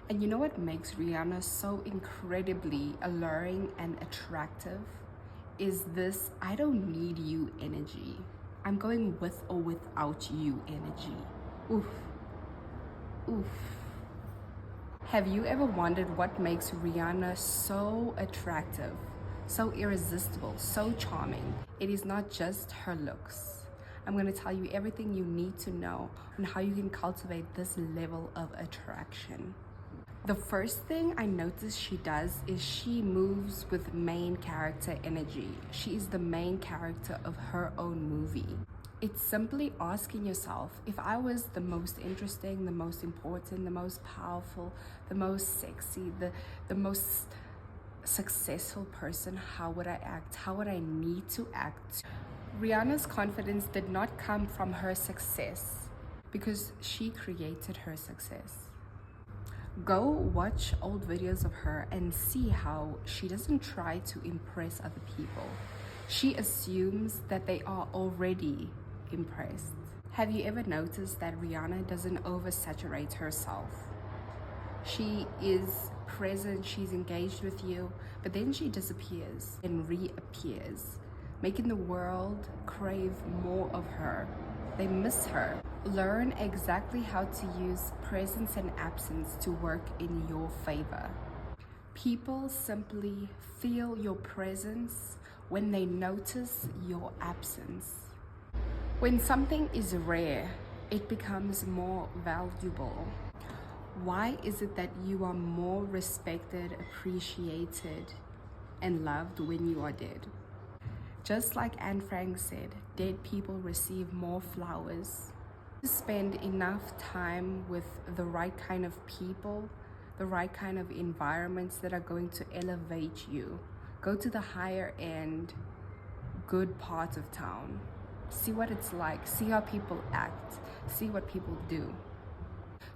And you know what makes Rihanna so incredibly alluring and attractive? Is this "I don't need you" energy. I'm going with or without you energy. Oof. Oof. Have you ever wondered what makes Rihanna so attractive, so irresistible, so charming? It is not just her looks. I'm going to tell you everything you need to know on how you can cultivate this level of attraction. The first thing I notice she does is she moves with main character energy. She is the main character of her own movie. It's simply asking yourself, if I was the most interesting, the most important, the most powerful, the most sexy, the most successful person, how would I act? How would I need to act? Rihanna's confidence did not come from her success because she created her success. Go watch old videos of her and see how she doesn't try to impress other people. She assumes that they are already impressed. Have you ever noticed that Rihanna doesn't oversaturate herself? She is present, she's engaged with you, but then she disappears and reappears, making the world crave more of her. They miss her. Learn exactly how to use presence and absence to work in your favor. People simply feel your presence when they notice your absence. When something is rare, it becomes more valuable. Why is it that you are more respected, appreciated, and loved when you are dead? Just like Anne Frank said, dead people receive more flowers. Spend enough time with the right kind of people, the right kind of environments that are going to elevate you. Go to the higher end, good parts of town. See what it's like, see how people act, see what people do.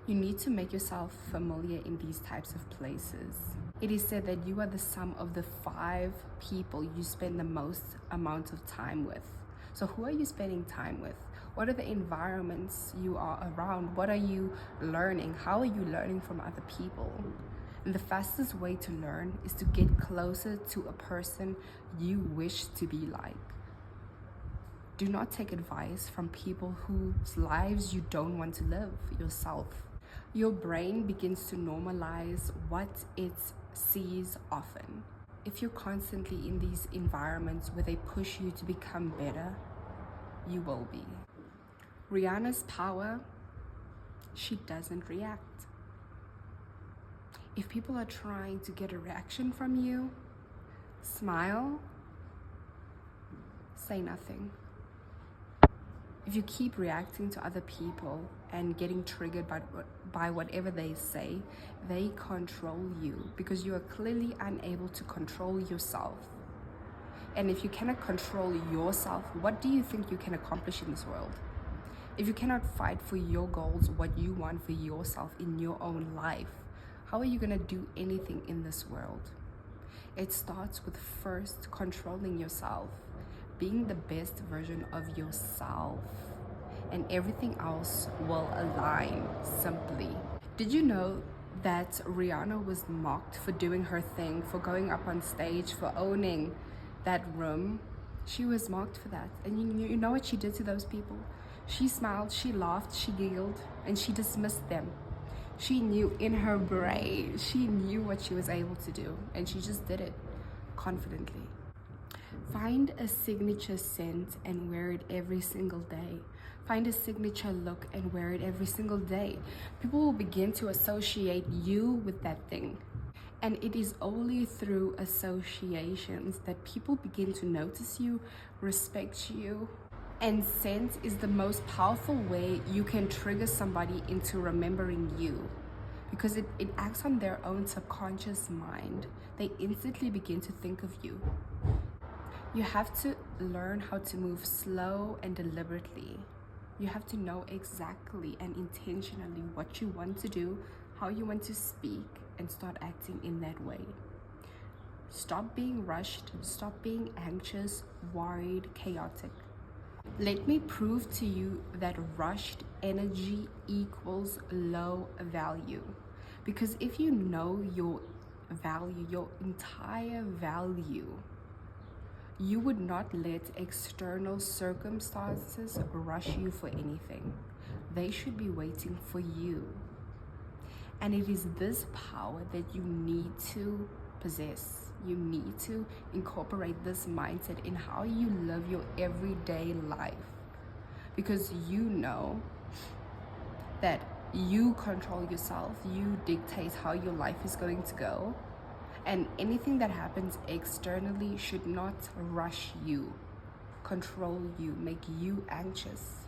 You need to make yourself familiar in these types of places. It is said that you are the sum of the 5 people you spend the most amount of time with. So who are you spending time with? What are the environments you are around? What are you learning? How are you learning from other people? And the fastest way to learn is to get closer to a person you wish to be like. Do not take advice from people whose lives you don't want to live yourself. Your brain begins to normalize what it sees often. If you're constantly in these environments where they push you to become better, you will be. Rihanna's power, she doesn't react. If people are trying to get a reaction from you, smile, say nothing. If you keep reacting to other people and getting triggered by whatever they say, they control you because you are clearly unable to control yourself. And if you cannot control yourself, what do you think you can accomplish in this world? If you cannot fight for your goals, what you want for yourself in your own life, how are you going to do anything in this world? It starts with first controlling yourself, being the best version of yourself, and everything else will align simply. Did you know that Rihanna was mocked for doing her thing, for going up on stage, for owning that room? She was mocked for that. And you know what she did to those people? She smiled, she laughed, she giggled, and she dismissed them. She knew in her brain, she knew what she was able to do, and she just did it confidently. Find a signature scent and wear it every single day. Find a signature look and wear it every single day. People will begin to associate you with that thing. And it is only through associations that people begin to notice you, respect you. And scent is the most powerful way you can trigger somebody into remembering you, because it acts on their own subconscious mind. They instantly begin to think of you. You have to learn how to move slow and deliberately. You have to know exactly and intentionally what you want to do, how you want to speak, and start acting in that way. Stop being rushed, stop being anxious, worried, chaotic. Let me prove to you that rushed energy equals low value. Because if you know your value, your entire value, you would not let external circumstances rush you for anything. They should be waiting for you. And it is this power that you need to possess. You need to incorporate this mindset in how you live your everyday life. Because you know that you control yourself, you dictate how your life is going to go, and anything that happens externally should not rush you, control you, make you anxious.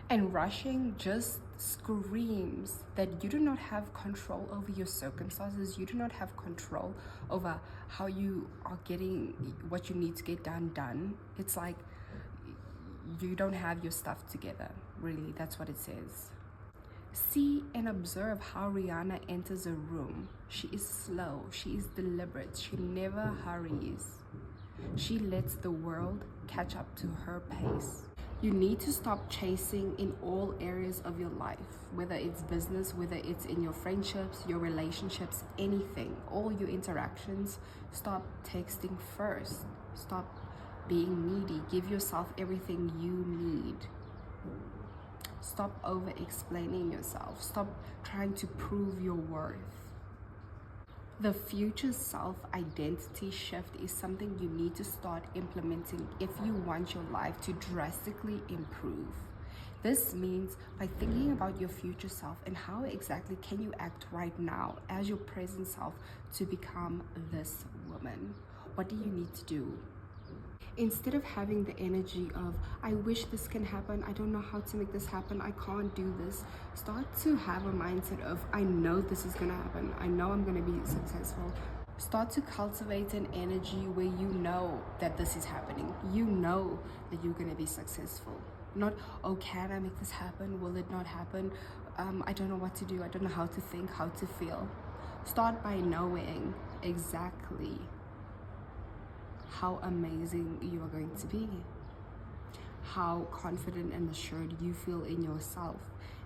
And rushing just screams that you do not have control over your circumstances. You do not have control over how you are getting what you need to get done. It's like you don't have your stuff together. Really, that's what it says. See and observe how Rihanna enters a room. She is slow, she is deliberate, she never hurries. She lets the world catch up to her pace. You need to stop chasing in all areas of your life, whether it's business, whether it's in your friendships, your relationships, anything, all your interactions. Stop texting first. Stop being needy. Give yourself everything you need. Stop over-explaining yourself. Stop trying to prove your worth. The future self-identity shift is something you need to start implementing if you want your life to drastically improve. This means by thinking about your future self and how exactly can you act right now as your present self to become this woman. What do you need to do? Instead of having the energy of, I wish this can happen, I don't know how to make this happen, I can't do this, start to have a mindset of, I know this is gonna happen, I know I'm gonna be successful. Start to cultivate an energy where you know that this is happening. You know that you're gonna be successful. Not, oh, can I make this happen? Will it not happen? I don't know what to do, I don't know how to think, how to feel. Start by knowing exactly how amazing you are going to be, how confident and assured you feel in yourself,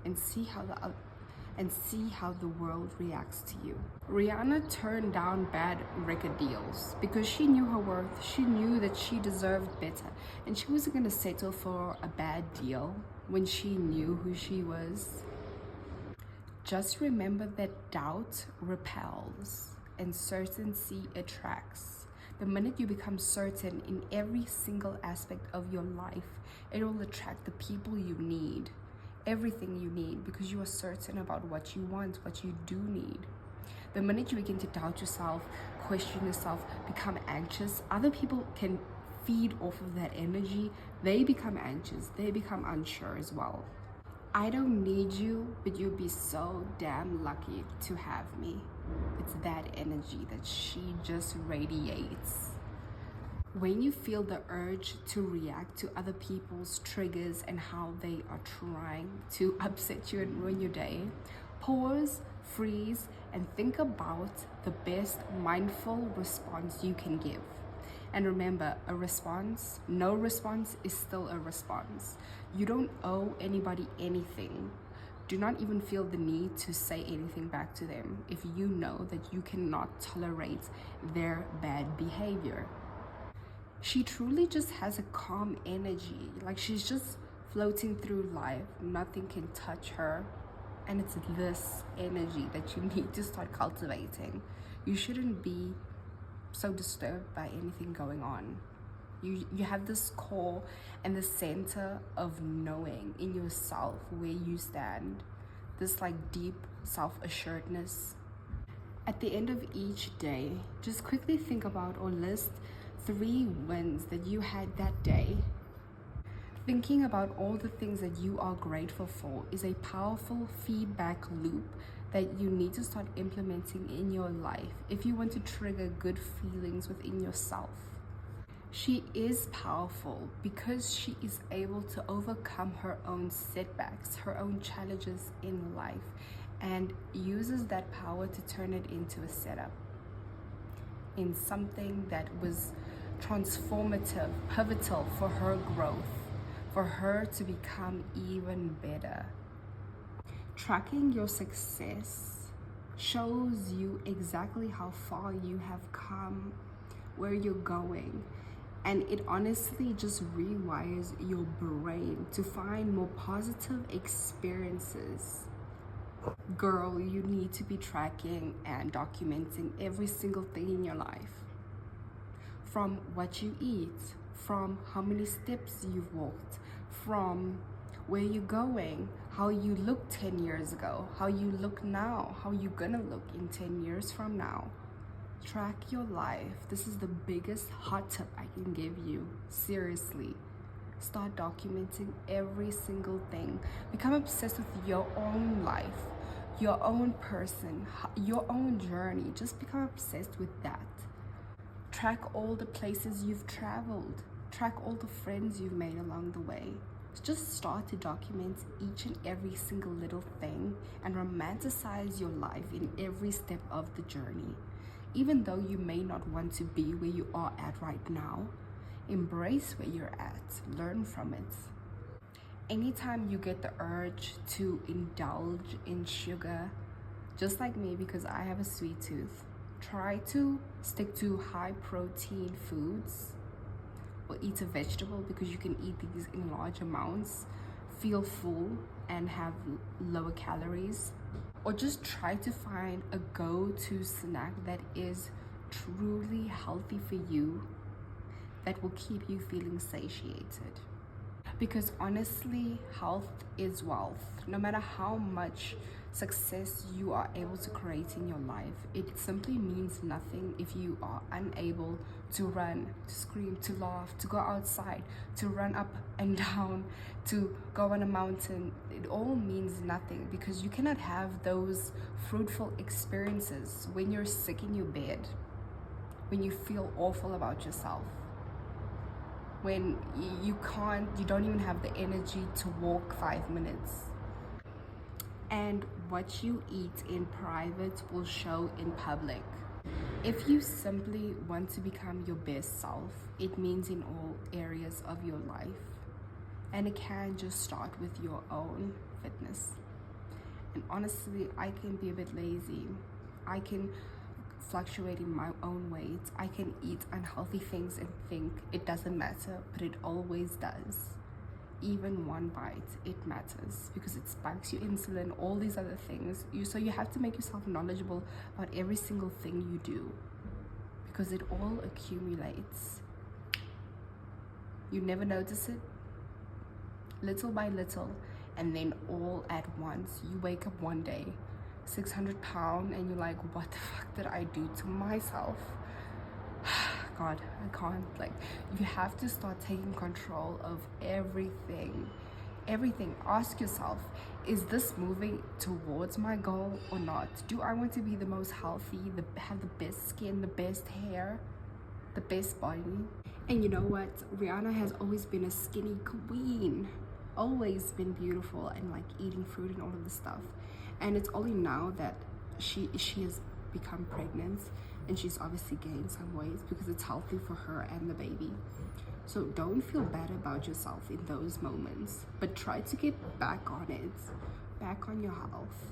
and see how the world reacts to you. Rihanna turned down bad record deals because she knew her worth. She knew that she deserved better, and she wasn't going to settle for a bad deal when she knew who she was. Just remember that doubt repels and certainty attracts. The minute you become certain in every single aspect of your life, it will attract the people you need, everything you need, because you are certain about what you want, what you do need. The minute you begin to doubt yourself, question yourself, become anxious, other people can feed off of that energy. They become anxious, they become unsure as well. I don't need you, but you'd be so damn lucky to have me. It's that energy that she just radiates. When you feel the urge to react to other people's triggers and how they are trying to upset you and ruin your day, pause, freeze, and think about the best mindful response you can give. And remember, a response, no response is still a response. You don't owe anybody anything. Do not even feel the need to say anything back to them if you know that you cannot tolerate their bad behavior. She truly just has a calm energy, like she's just floating through life. Nothing can touch her. And it's this energy that you need to start cultivating. You shouldn't be so disturbed by anything going on. You have this core and the center of knowing in yourself where you stand, this like deep self-assuredness. At the end of each day, just quickly think about or list 3 wins that you had that day. Thinking about all the things that you are grateful for is a powerful feedback loop that you need to start implementing in your life if you want to trigger good feelings within yourself. She is powerful because she is able to overcome her own setbacks, her own challenges in life, and uses that power to turn it into a setup, in something that was transformative, pivotal for her growth, for her to become even better. Tracking your success shows you exactly how far you have come, where you're going. And it honestly just rewires your brain to find more positive experiences. Girl, you need to be tracking and documenting every single thing in your life. From what you eat, from how many steps you've walked, from where you're going, how you looked 10 years ago, how you look now, how you're gonna look in 10 years from now. Track your life. This is the biggest hot tip I can give you. Seriously. Start documenting every single thing. Become obsessed with your own life, your own person, your own journey. Just become obsessed with that. Track all the places you've traveled. Track all the friends you've made along the way. Just start to document each and every single little thing and romanticize your life in every step of the journey. Even though you may not want to be where you are at right now, embrace where you're at, learn from it. Anytime you get the urge to indulge in sugar, just like me, because I have a sweet tooth, try to stick to high protein foods or eat a vegetable, because you can eat these in large amounts, feel full and have lower calories. Or just try to find a go-to snack that is truly healthy for you, that will keep you feeling satiated. Because honestly, health is wealth. No matter how much success you are able to create in your life, it simply means nothing if you are unable to run, to scream, to laugh, to go outside, to run up and down, to go on a mountain. It all means nothing, because you cannot have those fruitful experiences when you're sick in your bed, when you feel awful about yourself, when you don't even have the energy to walk 5 minutes. And what you eat in private will show in public. If you simply want to become your best self, it means in all areas of your life. And it can just start with your own fitness. And honestly, I can be a bit lazy. I can fluctuate in my own weight. I can eat unhealthy things and think it doesn't matter, but it always does. Even one bite, it matters, because it spikes your insulin, all these other things. So you have to make yourself knowledgeable about every single thing you do, because it all accumulates. You never notice it, little by little, and then all at once. You wake up one day 600 pounds and you're like, what the fuck did I do to myself? God, I can't. Like, you have to start taking control of everything. Ask yourself, is this moving towards my goal or not? Do I want to be the most healthy, have the best skin, the best hair, the best body? And you know what? Rihanna has always been a skinny queen, always been beautiful and like eating fruit and all of this stuff. And it's only now that she has become pregnant, and she's obviously gained some weight because it's healthy for her and the baby. So don't feel bad about yourself in those moments, but try to get back on it, back on your health.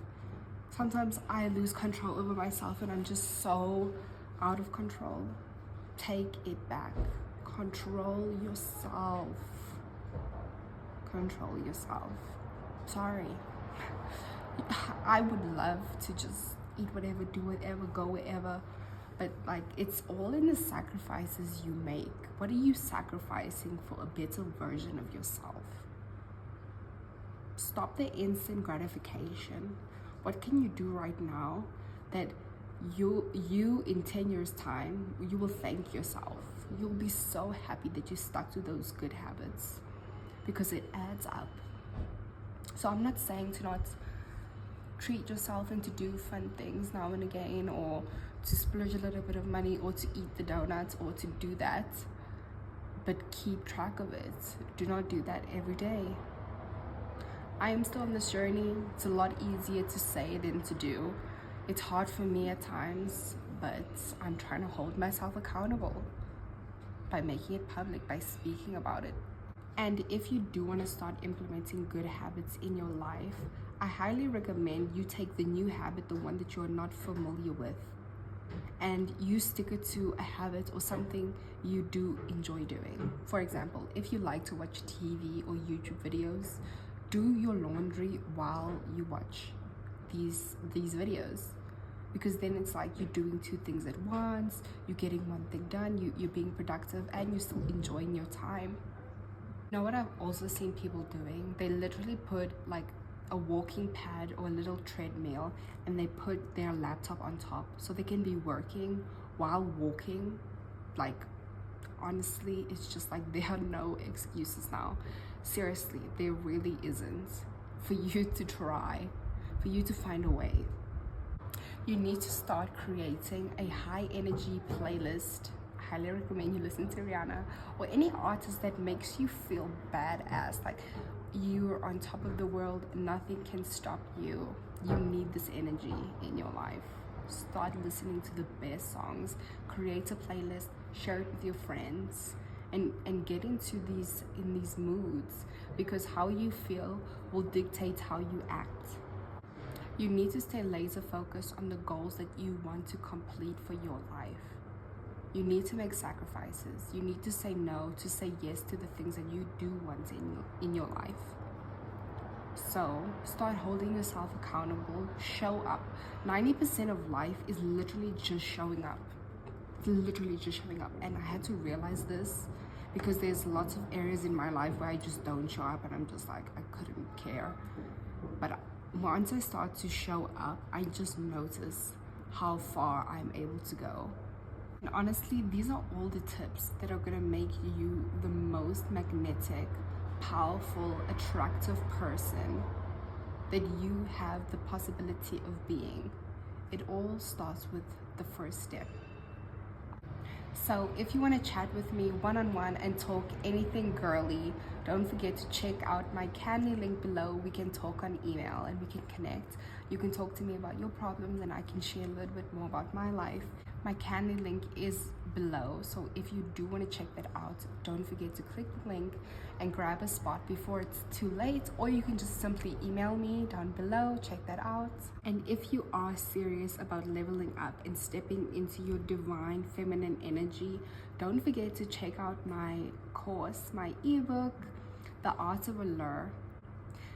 Sometimes I lose control over myself and I'm just so out of control. Take it back. Control yourself. Control yourself. Sorry. I would love to just eat whatever, do whatever, go wherever, but like, it's all in the sacrifices you make. What are you sacrificing for a better version of yourself? Stop the instant gratification. What can you do right now that you in 10 years time, you will thank yourself? You'll be so happy that you stuck to those good habits, because it adds up. So I'm not saying to not treat yourself and to do fun things now and again, or to splurge a little bit of money, or to eat the donuts, or to do that, but keep track of it. Do not do that every day. I am still on this journey. It's a lot easier to say than to do. It's hard for me at times, but I'm trying to hold myself accountable by making it public, by speaking about it. And if you do want to start implementing good habits in your life, I highly recommend you take the new habit, the one that you're not familiar with, and you stick it to a habit or something you do enjoy doing. For example, if you like to watch TV or YouTube videos, do your laundry while you watch these videos, because then it's like you're doing two things at once, you're getting one thing done, you're being productive, and you're still enjoying your time. You know what I've also seen people doing? They literally put like a walking pad or a little treadmill, and they put their laptop on top so they can be working while walking. Like, honestly, it's just like there are no excuses now. Seriously, there really isn't, for you to try, for you to find a way. You need to start creating a high energy playlist. I highly recommend you listen to Rihanna or any artist that makes you feel badass, like you're on top of the world, nothing can stop you. You need this energy in your life. Start listening to the best songs, create a playlist, share it with your friends, and get into these moods, because how you feel will dictate how you act. You need to stay laser focused on the goals that you want to complete for your life. You need to make sacrifices. You need to say no to say yes to the things that you do want in your life. So start holding yourself accountable. Show up. 90% of life is literally just showing up. It's literally just showing up. And I had to realize this, because there's lots of areas in my life where I just don't show up, and I'm just like, I couldn't care. But once I start to show up, I just notice how far I'm able to go. And honestly, these are all the tips that are gonna make you the most magnetic, powerful, attractive person that you have the possibility of being. It all starts with the first step. So if you want to chat with me one-on-one and talk anything girly, don't forget to check out my Candy link below. We can talk on email and we can connect. You can talk to me about your problems and I can share a little bit more about my life. My Candy link is below, so if you do want to check that out, don't forget to click the link and grab a spot before it's too late, or you can just simply email me down below. Check that out. And if you are serious about leveling up and stepping into your divine feminine energy, don't forget to check out my course, my ebook, The Art of Allure.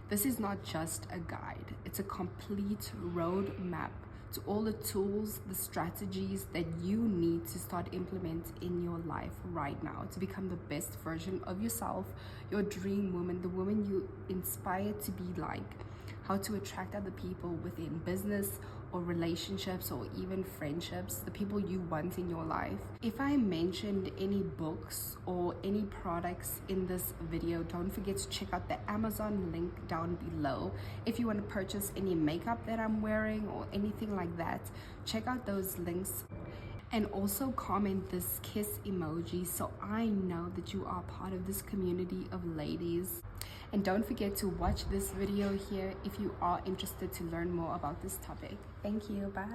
This is not just a guide, it's a complete roadmap to all the tools, the strategies that you need to start implement in your life right now to become the best version of yourself, your dream woman, the woman you inspire to be like, how to attract other people within business or relationships or even friendships, the people you want in your life. If I mentioned any books or any products in this video, don't forget to check out the Amazon link down below. If you want to purchase any makeup that I'm wearing or anything like that, check out those links. And also comment this kiss emoji so I know that you are part of this community of ladies. And don't forget to watch this video here if you are interested to learn more about this topic. Thank you. Bye.